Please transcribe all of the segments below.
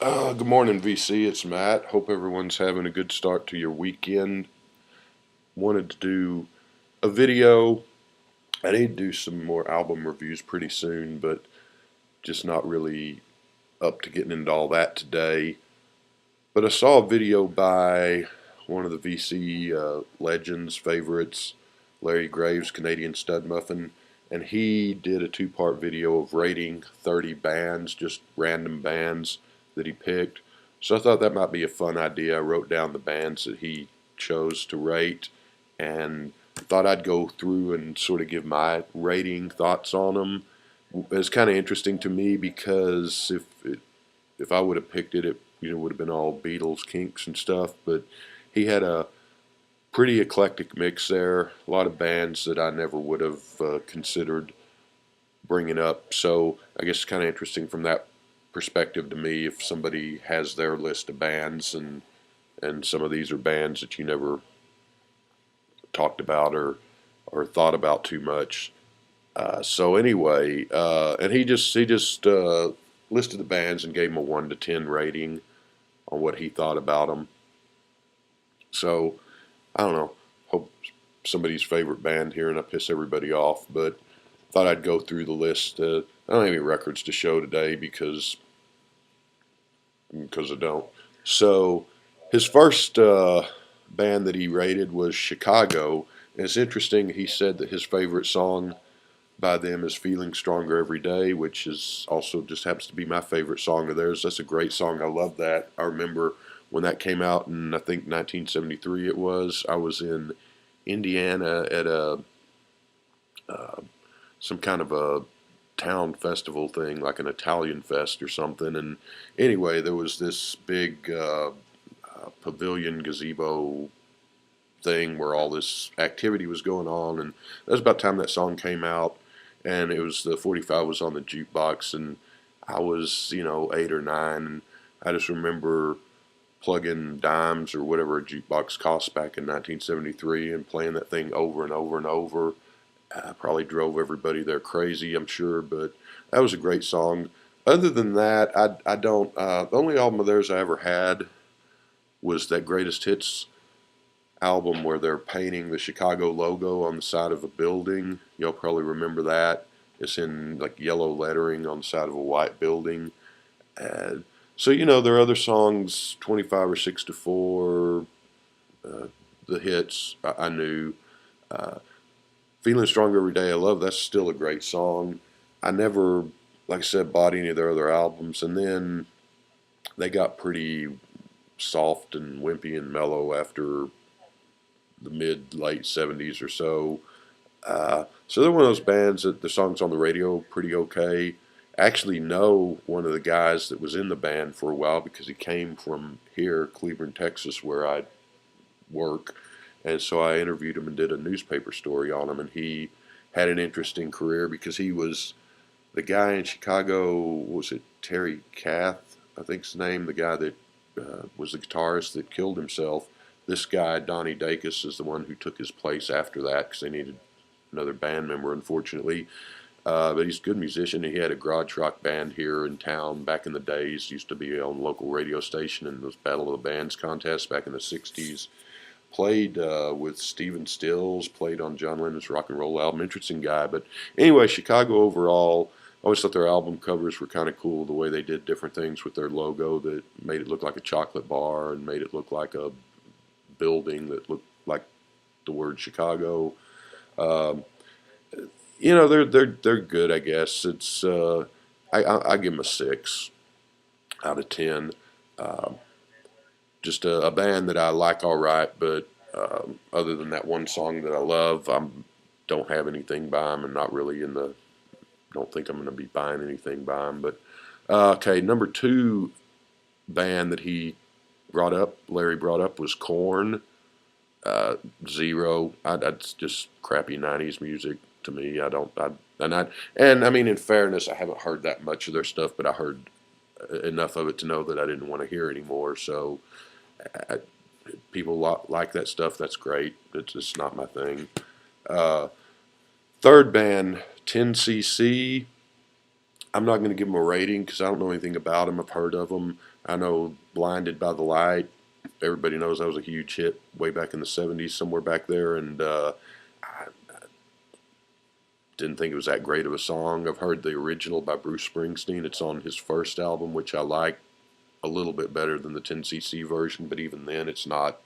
Good morning, VC. It's Matt. Hope everyone's having a good start to your weekend. Wanted to do a video. I need to do some more album reviews pretty soon, but just not really up to getting into all that today. But I saw a video by one of the VC legends, favorites, Larry Graves, Canadian Studmuffin, and he did a two-part video of rating 30 bands, just random bands that he picked. So I thought that might be a fun idea. I wrote down the bands that he chose to rate and thought I'd go through and sort of give my rating thoughts on them. It's kind of interesting to me because if I would have picked it, it would have been all Beatles, Kinks, and stuff. But he had a pretty eclectic mix there. A lot of bands that I never would have considered bringing up. So I guess it's kind of interesting from that perspective to me if somebody has their list of bands and some of these are bands that you never talked about or thought about too much. So anyway, and he just listed the bands and gave them a 1 to 10 rating on what he thought about them. So I don't know. Hope somebody's favorite band here and I piss everybody off, but thought I'd go through the list. I don't have any records to show today because I don't. So his first band that he rated was Chicago. And it's interesting. He said that his favorite song by them is Feeling Stronger Every Day, which is also just happens to be my favorite song of theirs. That's a great song. I love that. I remember when that came out in, I think, 1973 it was. I was in Indiana at some kind of a town festival thing, like an Italian fest or something. And anyway, there was this big pavilion gazebo thing where all this activity was going on, and that was about the time that song came out, and it was the 45 was on the jukebox, and I was 8 or 9, and I just remember plugging dimes or whatever a jukebox cost back in 1973 and playing that thing over and over and over. Probably drove everybody there crazy, I'm sure, but that was a great song. Other than that, I don't. The only album of theirs I ever had was that Greatest Hits album where they're painting the Chicago logo on the side of a building. You'll probably remember that. It's in like yellow lettering on the side of a white building. So there are other songs, 25 or 6 to 4, the hits I knew. Uh, Feeling Stronger Every Day, I love. That's still a great song. I never, like I said, bought any of their other albums, and then they got pretty soft and wimpy and mellow after the mid-late 70s or so. So they're one of those bands that the songs on the radio pretty okay. I actually know one of the guys that was in the band for a while because he came from here, Cleveland, Texas, where I work. And so I interviewed him and did a newspaper story on him. And he had an interesting career because he was the guy in Chicago, was it Terry Kath, I think's his name, the guy that was the guitarist that killed himself. This guy, Donnie Dacus, is the one who took his place after that because they needed another band member, unfortunately. But he's a good musician. He had a garage rock band here in town back in the days. Used to be on local radio station in those Battle of the Bands contests back in the 60s. Played with Stephen Stills, played on John Lennon's rock and roll album. Interesting guy. But anyway, Chicago overall, I always thought their album covers were kind of cool. The way they did different things with their logo that made it look like a chocolate bar and made it look like a building that looked like the word Chicago. Um, they're good. I guess it's I give them a 6 out of 10. Um, just a band that I like all right, but other than that one song that I love, I don't have anything by them, and not really in the. Don't think I'm going to be buying anything by them. But okay, number 2 band that Larry brought up was Korn. 0. That's just crappy '90s music to me. I don't. And I mean, in fairness, I haven't heard that much of their stuff, but I heard enough of it to know that I didn't want to hear anymore. So I, people like that stuff. That's great. It's just not my thing. Uh, Third band, 10cc. I'm not going to give them a rating because I don't know anything about them. I've heard of them. I know Blinded by the Light. Everybody knows that was a huge hit way back in the 70s, somewhere back there. And I didn't think it was that great of a song. I've heard the original by Bruce Springsteen. It's on his first album, which I like a little bit better than the 10cc version, but even then, it's not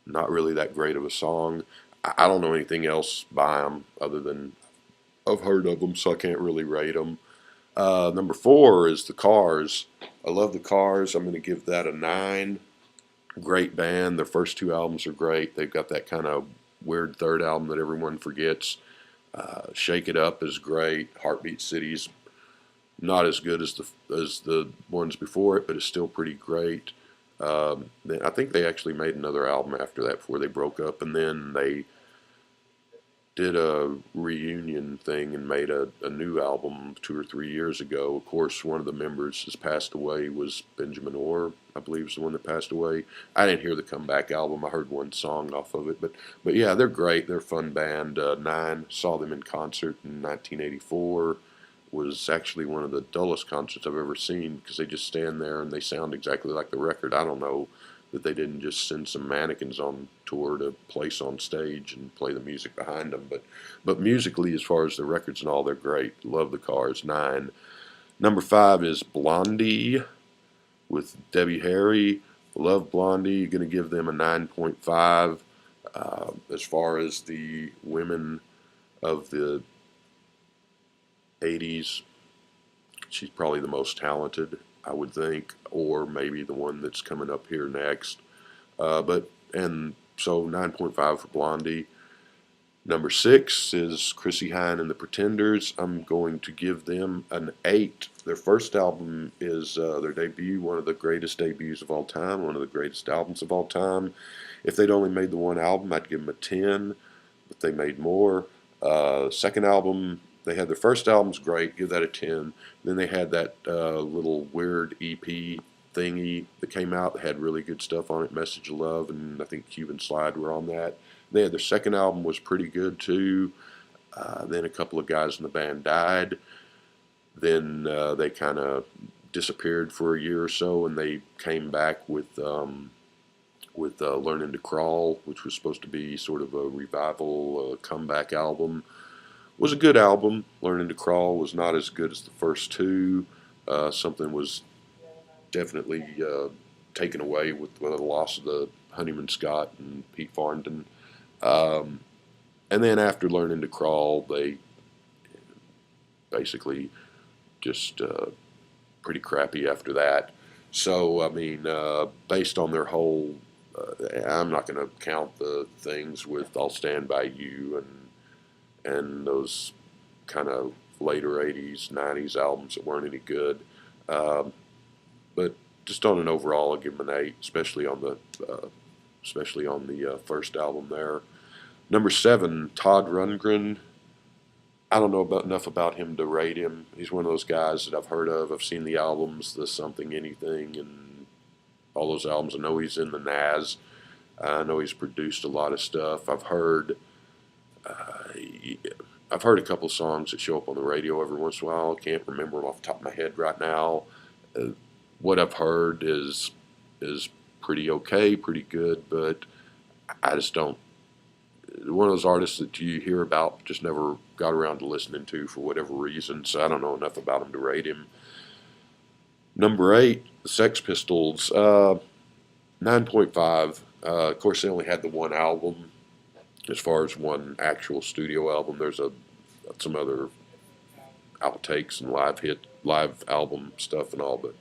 really that great of a song. I don't know anything else by them other than I've heard of them, so I can't really rate them. Number four is the Cars. I love the Cars. I'm going to give that a 9. Great band. Their first two albums are great. They've got that kind of weird third album that everyone forgets. Shake It Up is great. Heartbeat City's not as good as the ones before it, but it's still pretty great. I think they actually made another album after that before they broke up, and then they did a reunion thing and made a new album 2 or 3 years ago. Of course, one of the members has passed away, was Benjamin Orr, I believe is the one that passed away. I didn't hear the comeback album. I heard one song off of it. But yeah, they're great. They're a fun band. 9, saw them in concert in 1984. Was actually one of the dullest concerts I've ever seen because they just stand there and they sound exactly like the record. I don't know that they didn't just send some mannequins on tour to place on stage and play the music behind them. But musically, as far as the records and all, they're great. Love the Cars. 9. Number 5 is Blondie with Debbie Harry. Love Blondie. Going to give them a 9.5. As far as the women of the 80s, she's probably the most talented, I would think, or maybe the one that's coming up here next. And so 9.5 for Blondie. Number 6 is Chrissie Hynde and the Pretenders. I'm going to give them an 8. Their first album is their debut, one of the greatest debuts of all time, one of the greatest albums of all time. If they'd only made the one album, I'd give them a 10, but they made more. Second album, they had their first album's great, give that a 10. Then they had that little weird EP thingy that came out that had really good stuff on it, Message of Love, and I think Cuban Slide were on that. They had their second album was pretty good too. Then a couple of guys in the band died. Then they kind of disappeared for a year or so, and they came back with Learning to Crawl, which was supposed to be sort of a revival comeback album. It was a good album. Learning to Crawl was not as good as the first two. Something was definitely taken away with the loss of the Honeyman Scott and Pete Farrington. And then after Learning to Crawl, they basically just pretty crappy after that. So, I mean, based on their whole, I'm not going to count the things with I'll Stand By You and those kind of later 80s, 90s albums that weren't any good. But just on an overall, I'll give them an 8, especially on the first album there. Number 7, Todd Rundgren. I don't know enough about him to rate him. He's one of those guys that I've heard of. I've seen the albums, the Something Anything, and all those albums. I know he's in the Nas. I know he's produced a lot of stuff. I've heard a couple songs that show up on the radio every once in a while. I can't remember them off the top of my head right now. What I've heard is pretty okay, pretty good, but I just don't. One of those artists that you hear about just never got around to listening to for whatever reason, so I don't know enough about him to rate him. Number 8, the Sex Pistols, 9.5. Of course, they only had the one album. As far as one actual studio album, there's some other outtakes and live album stuff and all, but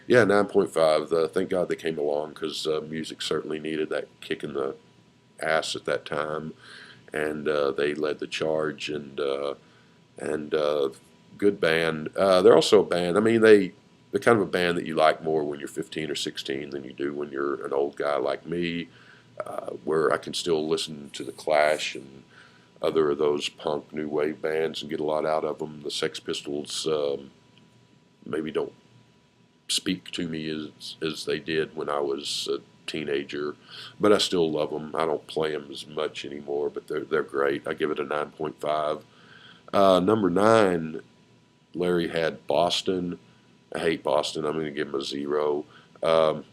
yeah, 9.5. Thank God they came along because music certainly needed that kick in the ass at that time, and they led the charge, and good band. They're also a band. I mean, they're kind of a band that you like more when you're 15 or 16 than you do when you're an old guy like me, where I can still listen to the Clash and other of those punk new wave bands and get a lot out of them. The Sex Pistols maybe don't speak to me as they did when I was a teenager, but I still love them. I don't play them as much anymore, but they're great. I give it a 9.5. Number 9, Larry had Boston. I hate Boston. I'm going to give him a 0. Um,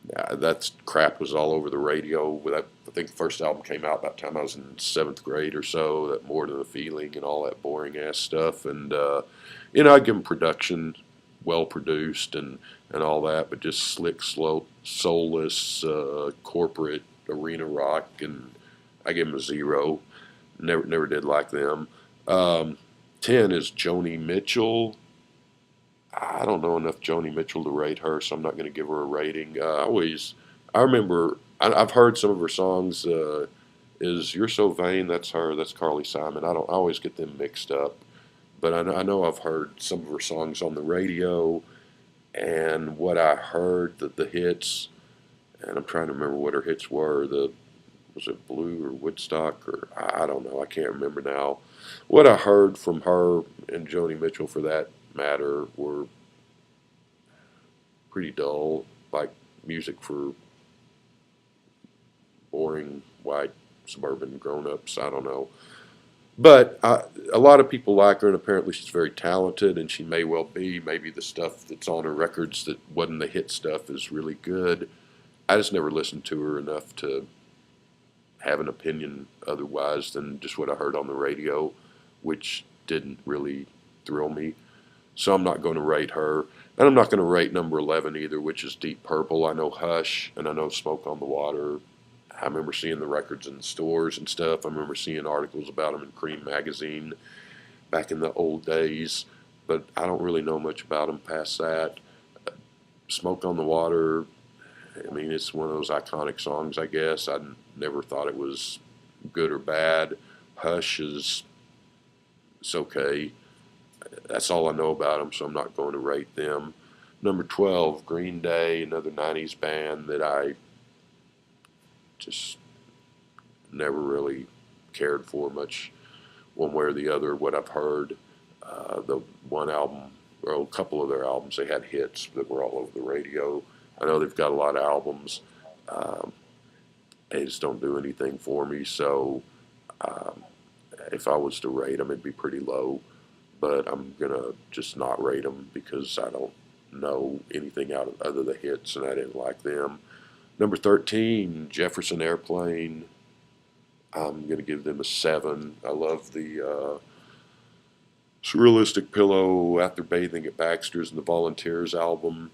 that crap was all over the radio. I think the first album came out about the time I was in seventh grade or so. That More Than a Feeling and all that boring ass stuff. And I give them production, well produced and all that, but just slick, slow, soulless, corporate arena rock. And I give them a 0. Never did like them. Um, 10 is Joni Mitchell. I don't know enough Joni Mitchell to rate her, so I'm not going to give her a rating. I remember, I've heard some of her songs. Is You're So Vain? That's her. That's Carly Simon. I always get them mixed up, but I know I've heard some of her songs on the radio, and what I heard the hits, and I'm trying to remember what her hits were. Was it Blue or Woodstock or I don't know. I can't remember now. What I heard from her and Joni Mitchell, for that matter, were pretty dull, like music for boring white suburban grown-ups. I don't know. But a lot of people like her, and apparently she's very talented, and she may well be. Maybe the stuff that's on her records that wasn't the hit stuff is really good. I just never listened to her enough to have an opinion otherwise than just what I heard on the radio, which didn't really thrill me. So I'm not going to rate her. And I'm not going to rate number 11 either, which is Deep Purple. I know Hush, and I know Smoke on the Water. I remember seeing the records in the stores and stuff. I remember seeing articles about them in Cream magazine back in the old days. But I don't really know much about them past that. Smoke on the Water, I mean, it's one of those iconic songs, I guess. I never thought it was good or bad. Hush is it's okay. That's all I know about them, so I'm not going to rate them. Number 12, Green Day, another 90s band that I just never really cared for much one way or the other. What I've heard, the one album, or a couple of their albums, they had hits that were all over the radio. I know they've got a lot of albums. Um, they just don't do anything for me, so um, if I was to rate them, it'd be pretty low. But I'm gonna just not rate them because I don't know anything out of other the hits, and I didn't like them. Number 13, Jefferson Airplane. I'm gonna give them a 7. I love the Surrealistic Pillow, After Bathing at Baxter's, and the Volunteers album.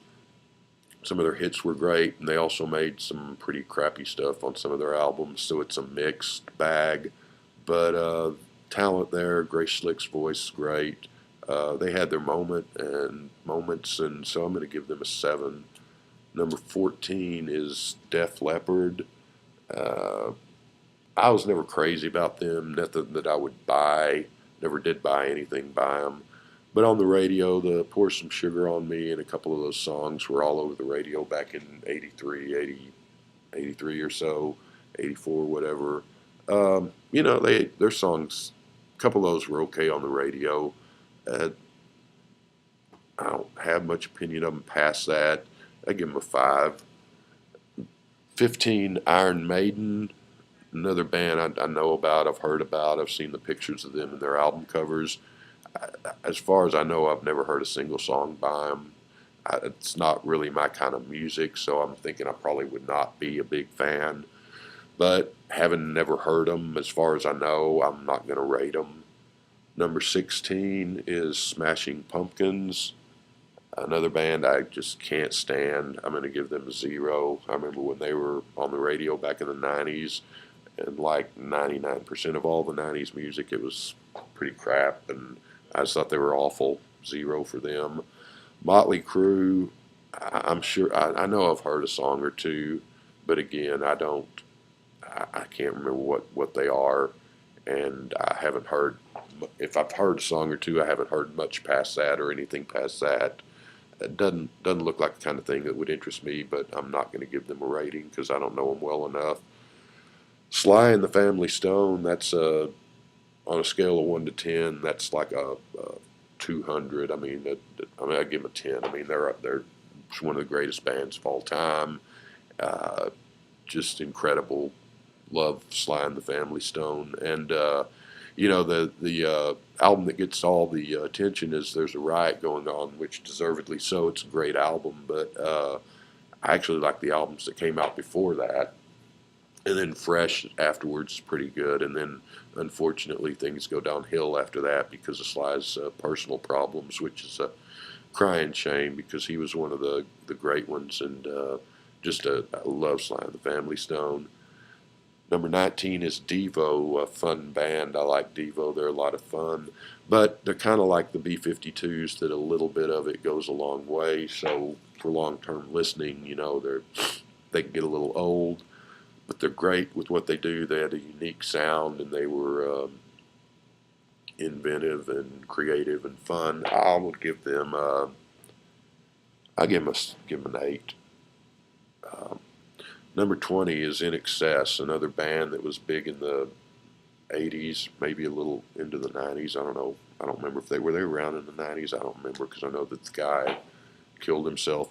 Some of their hits were great, and they also made some pretty crappy stuff on some of their albums, so it's a mixed bag. But talent there, Grace Slick's voice, great. They had their moments, and so I'm going to give them a 7. Number 14 is Def Leppard. Uh, I was never crazy about them, nothing that I would buy. Never did buy anything by them. But on the radio, the Pour Some Sugar on Me and a couple of those songs were all over the radio back in 83 or so, 84, whatever. Their songs, a couple of those were okay on the radio. Uh, I don't have much opinion of them past that. I give them a 5. 15, Iron Maiden, another band I know about, I've heard about, I've seen the pictures of them and their album covers. As far as I know, I've never heard a single song by them. It's not really my kind of music, so I'm thinking I probably would not be a big fan. But having never heard them, as far as I know, I'm not going to rate them. Number 16 is Smashing Pumpkins, another band I just can't stand. I'm going to give them a 0. I remember when they were on the radio back in the 90s, and like 99% of all the 90s music, it was pretty crap, and I just thought they were awful. 0 for them. Motley Crue, I'm sure, I know I've heard a song or two, but again, I can't remember what they are, and I haven't heard, if I've heard a song or two, I haven't heard much past that or anything past that. It doesn't look like the kind of thing that would interest me, but I'm not going to give them a rating because I don't know them well enough. Sly and the Family Stone, that's on a scale of 1 to 10, that's like a 200. I give them a 10. I mean, they're one of the greatest bands of all time. Uh, just incredible. Love Sly and the Family Stone. And the album that gets all the attention is There's a Riot Going On, which deservedly so. It's a great album, but I actually like the albums that came out before that. And then Fresh afterwards is pretty good. And then, unfortunately, things go downhill after that because of Sly's personal problems, which is a crying shame because he was one of the great ones. And I love Sly and the Family Stone. Number 19 is Devo, a fun band. I like Devo. They're a lot of fun. But they're kind of like the B-52s that a little bit of it goes a long way. So for long-term listening, they can get a little old. But they're great with what they do. They had a unique sound, and they were inventive and creative and fun. I would give them, give them an 8. Um, Number 20 is In Excess, another band that was big in the 80s, maybe a little into the 90s. I don't know. I don't remember if they were around in the 90s. I don't remember because I know that the guy killed himself.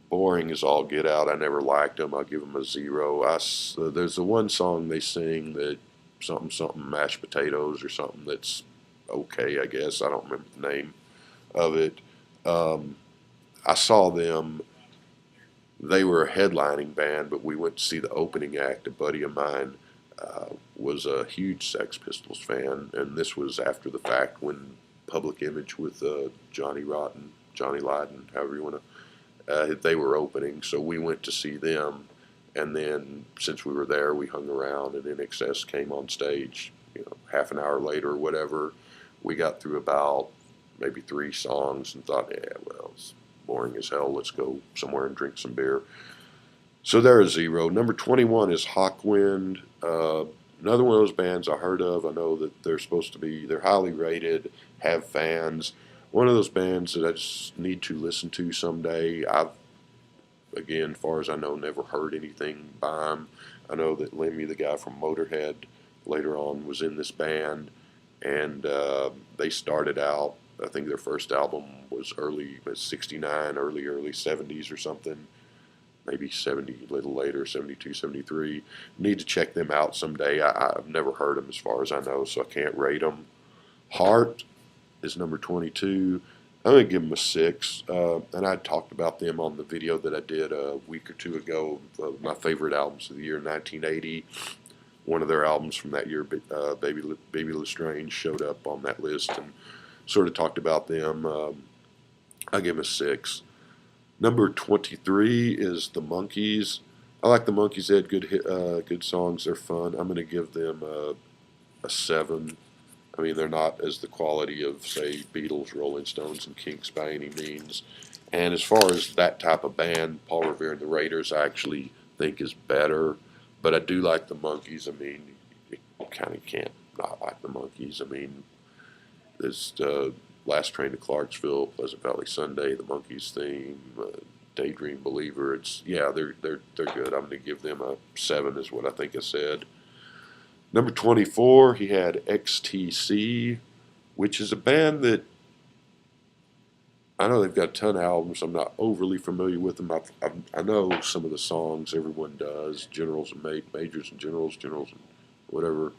Boring as all get out. I never liked them. I'll give them a 0. There's the one song they sing that something mashed potatoes or something that's okay, I guess. I don't remember the name of it. I saw them. They were a headlining band, but we went to see the opening act. A buddy of mine was a huge Sex Pistols fan, and this was after the fact when Public Image with Johnny Lydon, however you want to, they were opening. So we went to see them, and then since we were there, we hung around, and In Excess came on stage. Half an hour later or whatever, we got through about maybe 3 songs and thought, yeah, well, it's boring as hell. Let's go somewhere and drink some beer. So they're a 0. Number 21 is Hawkwind. Another one of those bands I heard of. I know that they're highly rated, have fans. One of those bands that I just need to listen to someday. I've, again, as far as I know, never heard anything by them. I know that Lemmy, the guy from Motorhead, later on was in this band, and they started out, I think their first album was early 69, early 70s or something. Maybe 70, a little later, 72, 73. Need to check them out someday. I've never heard them as far as I know, so I can't rate them. Heart is number 22. I'm going to give them a 6. And I talked about them on the video that I did a week or 2 ago, my favorite albums of the year, 1980. One of their albums from that year, Baby Lestrange, showed up on that list, and sort of talked about them. I give them a 6. Number 23 is the Monkees. I like the Monkees. They had good songs. They're fun. I'm going to give them a 7. I mean, they're not as the quality of, say, Beatles, Rolling Stones, and Kinks by any means. And as far as that type of band, Paul Revere and the Raiders, I actually think is better. But I do like the Monkees. I mean, you kind of can't not like the Monkees. I mean, there's Last Train to Clarksville, Pleasant Valley Sunday, the Monkees theme, Daydream Believer. They're good. I'm going to give them a 7 is what I think I said. Number 24, he had XTC, which is a band that I know they've got a ton of albums. I'm not overly familiar with them. I know some of the songs, everyone does. Generals and Majors and Generals and whatever,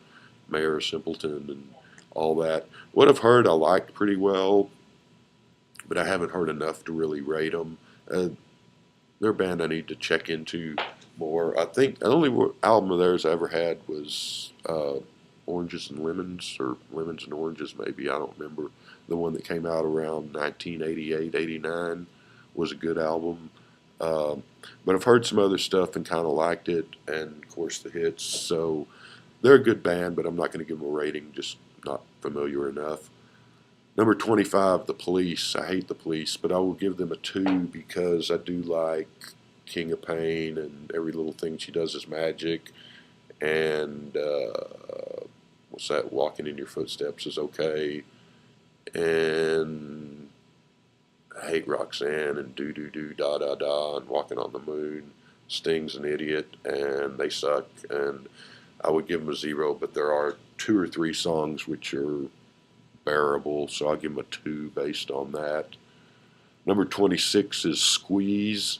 Mayor Simpleton and all that. What I've heard I liked pretty well, but I haven't heard enough to really rate them. They're a band I need to check into more. I think the only album of theirs I ever had was Oranges and Lemons, or Lemons and Oranges maybe, I don't remember. The one that came out around 1988, 89 was a good album. But I've heard some other stuff and kind of liked it, and of course the hits. So they're a good band, but I'm not going to give them a rating, just not familiar enough. Number 25, The Police. I hate The Police, but I will give them a 2 because I do like King of Pain, and Every Little Thing She Does Is Magic, and what's that, Walking in Your Footsteps Is Okay, and I hate Roxanne, and Do Do Do Da Da Da, and Walking on the Moon. Sting's an idiot, and they suck, and I would give them a 0, but there are 2 or 3 songs which are bearable, so I'll give them a 2 based on that. Number 26 is Squeeze.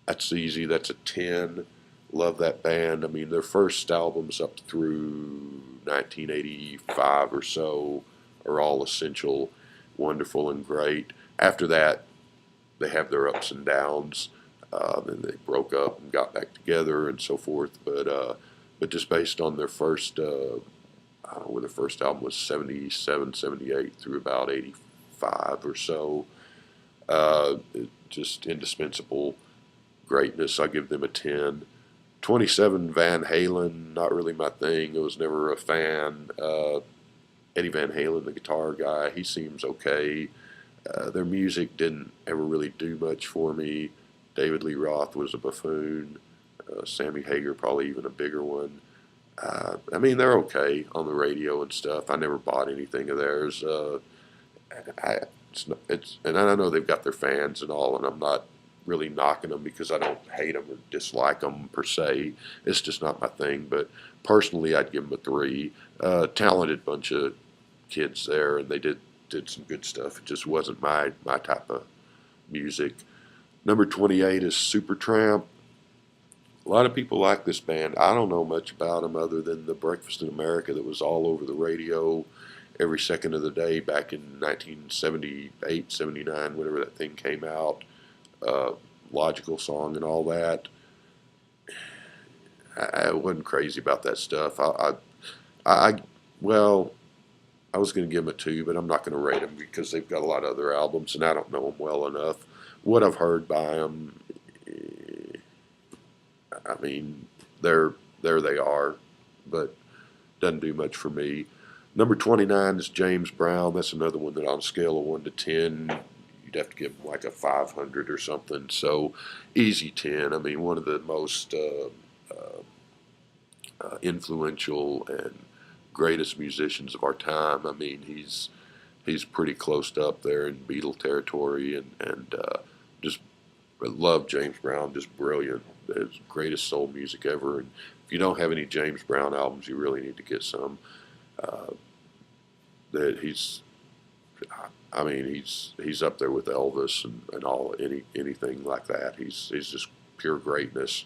That's easy. That's a 10. Love that band. I mean, their first albums up through 1985 or so are all essential, wonderful, and great. After that, they have their ups and downs. Then they broke up and got back together and so forth. But just based on their first, when their first album was 77, 78 through about 85 or so, just indispensable greatness. I give them a 10. 27, Van Halen, not really my thing. I was never a fan. Eddie Van Halen, the guitar guy, he seems okay. Their music didn't ever really do much for me. David Lee Roth was a buffoon. Sammy Hagar, probably even a bigger one. I mean, they're okay on the radio and stuff. I never bought anything of theirs. And I know they've got their fans and all, and I'm not really knocking them because I don't hate them or dislike them per se. It's just not my thing. But personally, I'd give them a 3. Talented bunch of kids there, and they did some good stuff. It just wasn't my type of music. Number 28 is Supertramp. A lot of people like this band. I don't know much about them other than the Breakfast in America that was all over the radio every second of the day back in 1978, 79, whenever that thing came out. Logical Song and all that. I wasn't crazy about that stuff. Well, I was going to give them a 2, but I'm not going to rate them because they've got a lot of other albums, and I don't know them well enough. What I've heard by them, I mean, there they are, but doesn't do much for me. Number 29 is James Brown. That's another one that on a scale of 1 to 10, you'd have to give him like a 500 or something. So easy 10. I mean, one of the most influential and greatest musicians of our time. I mean, he's pretty close up there in Beatle territory, and just love James Brown. Just brilliant. His greatest soul music ever. And if you don't have any James Brown albums, you really need to get some. That I mean, he's up there with Elvis and all anything like that. He's just pure greatness.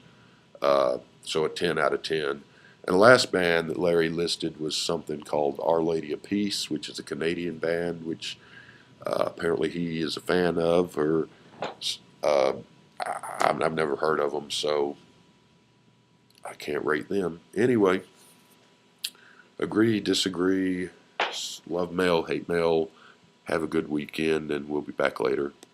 So a 10 out of 10. And the last band that Larry listed was something called Our Lady of Peace, which is a Canadian band, which apparently he is a fan of. Or I've never heard of them, so I can't rate them. Anyway, agree, disagree, love mail, hate mail. Have a good weekend, and we'll be back later.